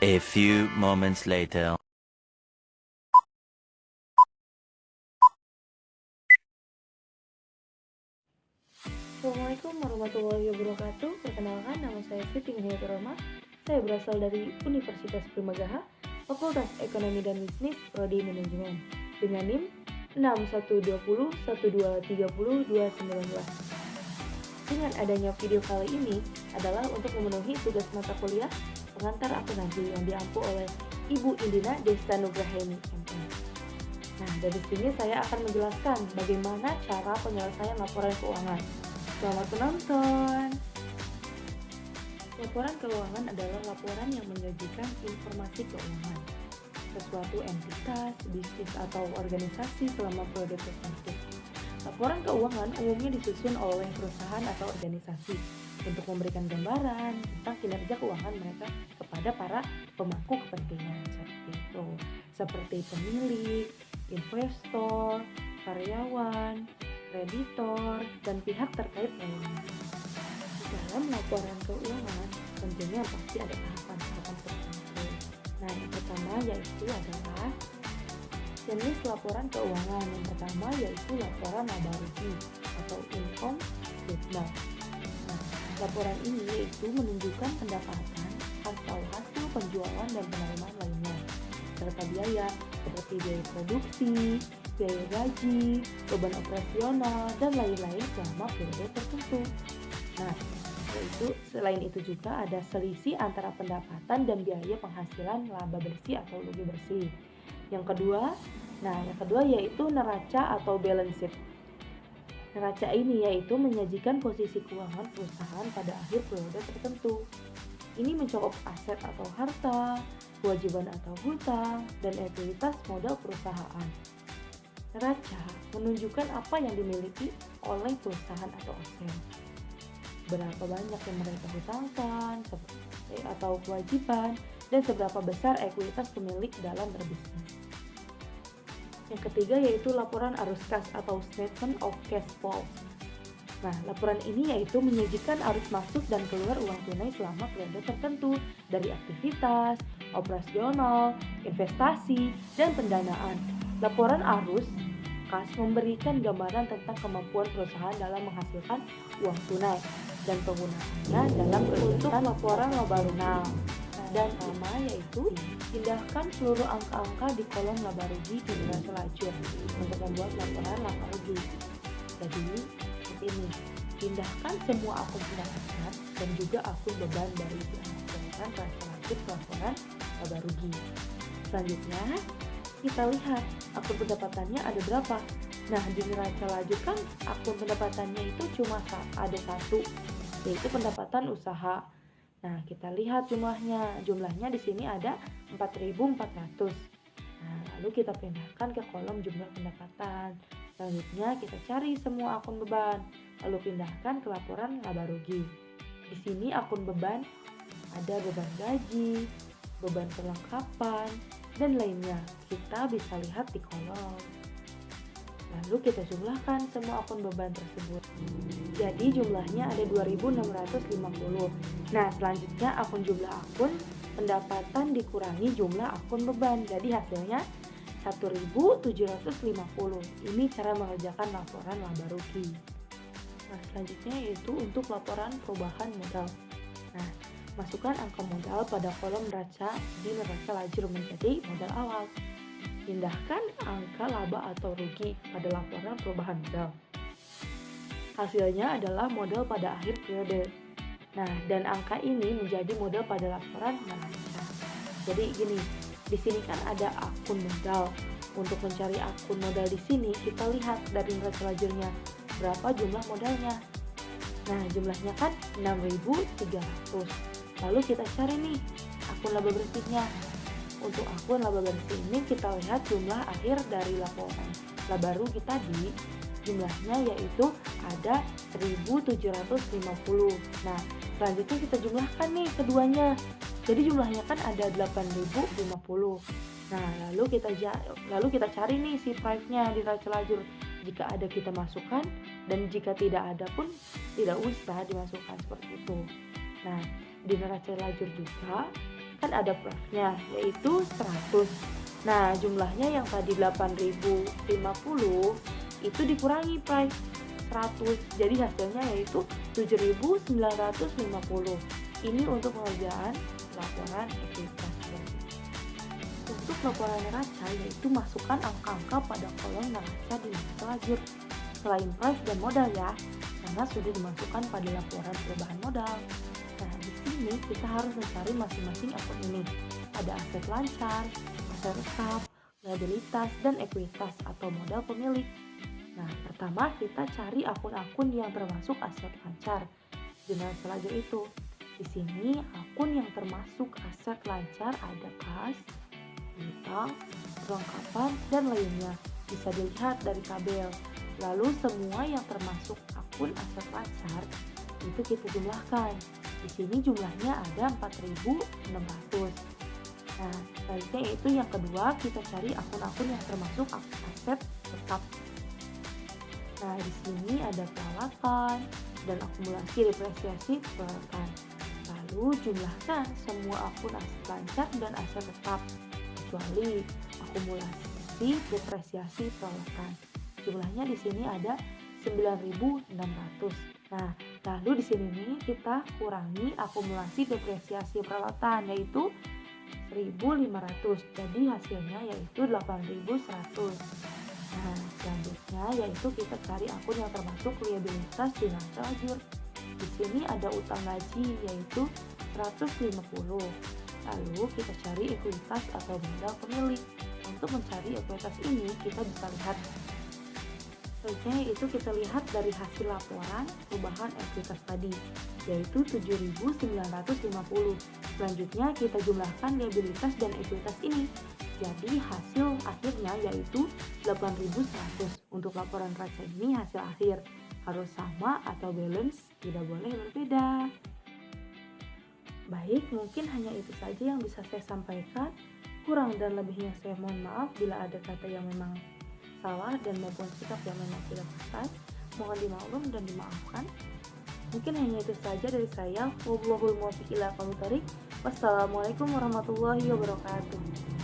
A few moments later. Assalamualaikum warahmatullahi wabarakatuh. Perkenalkan, nama saya Siti Muhammad Roma. Saya berasal dari Universitas Primagaha, Fakultas Ekonomi dan Bisnis, Prodi Manajemen, dengan NIM 61201230 Dengan adanya video kali ini adalah untuk memenuhi tugas mata kuliah pengantar akuntansi yang diampu oleh Ibu Indina Desta Nugraheni, MM. Nah, dari sini saya akan menjelaskan bagaimana cara penyelesaian laporan keuangan. Selamat menonton! Laporan keuangan adalah laporan yang menyajikan informasi keuangan sesuatu entitas, bisnis, atau organisasi selama periode tertentu. Laporan keuangan umumnya disusun oleh perusahaan atau organisasi untuk memberikan gambaran tentang kinerja keuangan mereka kepada para pemangku kepentingan seperti pemilik, investor, karyawan, kreditor, dan pihak terkait lainnya. Dalam laporan keuangan, tentunya pasti ada tahapan-tahapan tertentu. Nah, yang pertama yaitu adalah jenis laporan keuangan. Yang pertama yaitu laporan laba rugi atau income statement. Nah, laporan ini yaitu menunjukkan pendapatan atau hasil penjualan dan penerimaan lainnya, serta biaya seperti biaya produksi, biaya gaji, beban operasional, dan lain-lain selama periode tertentu. Nah, selain itu juga ada selisih antara pendapatan dan biaya penghasilan laba bersih atau rugi bersih. Yang kedua yaitu neraca atau balance sheet. Neraca ini yaitu menyajikan posisi keuangan perusahaan pada akhir periode tertentu. Ini mencakup aset atau harta, kewajiban atau hutang, dan ekuitas modal perusahaan. Neraca menunjukkan apa yang dimiliki oleh perusahaan atau aset, berapa banyak yang mereka hutangkan atau kewajiban, dan seberapa besar ekuitas pemilik dalam berbisnis. Yang ketiga yaitu laporan arus kas atau statement of cash flow. Nah, laporan ini yaitu menyajikan arus masuk dan keluar uang tunai selama periode tertentu dari aktivitas, operasional, investasi, dan pendanaan. Laporan arus kas memberikan gambaran tentang kemampuan perusahaan dalam menghasilkan uang tunai dan penggunaannya dalam bentukan laporan laba rugi. Dan pertama yaitu pindahkan seluruh angka-angka di kolom laba rugi di neraca lajur untuk membuat laporan laba rugi. Jadi seperti ini, pindahkan semua akun pendapatan dan juga akun beban dari laporan neraca lajur ke laporan laba rugi. Selanjutnya kita lihat akun pendapatannya ada berapa. Nah, di neraca lajur kan akun pendapatannya itu cuma ada satu, yaitu pendapatan usaha. Nah, kita lihat jumlahnya. Jumlahnya di sini ada 4.400. Nah, lalu kita pindahkan ke kolom jumlah pendapatan. Selanjutnya kita cari semua akun beban, lalu pindahkan ke laporan laba rugi. Di sini akun beban ada beban gaji, beban perlengkapan, dan lainnya. Kita bisa lihat di kolom. Lalu kita jumlahkan semua akun beban tersebut. Jadi jumlahnya ada 2.650. Nah, selanjutnya jumlah akun pendapatan dikurangi jumlah akun beban. Jadi hasilnya 1.750. Ini cara mengerjakan laporan laba rugi. Nah, selanjutnya yaitu untuk laporan perubahan modal. Nah, masukkan angka modal pada kolom neraca di neraca lajur menjadi modal awal. Pindahkan angka laba atau rugi pada laporan perubahan modal. Hasilnya adalah modal pada akhir periode. Nah, dan angka ini menjadi modal pada laporan neraca. Jadi gini, di sini kan ada akun modal. Untuk mencari akun modal di sini, kita lihat dari neraca lajurnya berapa jumlah modalnya. Nah, jumlahnya kan 6.300. Lalu kita cari nih akun laba bersihnya. Untuk akun laba bersih ini kita lihat jumlah akhir dari laporan laba rugi tadi, jumlahnya yaitu ada 1.750. Nah, selanjutnya kita jumlahkan nih keduanya. Jadi jumlahnya kan ada 8.050. Nah, lalu kita cari nih si price-nya di neraca lajur. Jika ada kita masukkan, dan jika tidak ada pun tidak usah dimasukkan seperti itu. Nah, di neraca lajur juga kan ada profnya yaitu 100. Nah, jumlahnya yang tadi 8.050 itu dikurangi Pray 100. Jadi hasilnya yaitu 7.950. Ini untuk pengerjaan laporan ekuitas. Untuk laporan neraca yaitu masukkan angka-angka pada kolom neraca di selanjutnya. Selain price dan modal ya, karena sudah dimasukkan pada laporan perubahan modal. Nah, di sini kita harus mencari masing-masing akun ini. Ada aset lancar, aset tetap, liabilitas, dan ekuitas atau modal pemilik. Nah, pertama kita cari akun-akun yang termasuk aset lancar. Dengan selanjutnya itu, di sini akun yang termasuk aset lancar ada kas, utang, perlengkapan, dan lainnya. Bisa dilihat dari tabel. Lalu semua yang termasuk akun aset lancar itu kita jumlahkan. Di sini jumlahnya ada 4.600. Nah, selanjutnya itu yang kedua kita cari akun-akun yang termasuk aset tetap. Nah, di sini ada peralatan dan akumulasi depresiasi peralatan. Lalu jumlahkan semua akun aset lancar dan aset tetap kecuali akumulasi depresiasi peralatan. Jumlahnya di sini ada 9.600. Nah, lalu di sini nih kita kurangi akumulasi depresiasi peralatan yaitu 1.500. Jadi hasilnya yaitu 8.100. Nah, selanjutnya yaitu kita cari akun yang termasuk liabilitas dengan selanjur. Di sini ada utang gaji yaitu 150. Lalu kita cari ekuitas atau modal pemilik. Untuk mencari ekuitas ini kita bisa lihat. Selanjutnya itu kita lihat dari hasil laporan perubahan ekuitas tadi yaitu 7.950. Selanjutnya kita jumlahkan liabilitas dan ekuitas ini. Jadi hasil akhirnya yaitu 8.100. Untuk laporan neraca ini hasil akhir harus sama atau balance, tidak boleh berbeda. Baik, mungkin hanya itu saja yang bisa saya sampaikan. Kurang dan lebihnya saya mohon maaf bila ada kata yang memang salah dan maupun sikap yang memang tidak pas. Mohon dimaklum dan dimaafkan. Mungkin hanya itu saja dari saya. Wallahul muwaffiq ila aqwamit thoriq. Wassalamualaikum warahmatullahi wabarakatuh.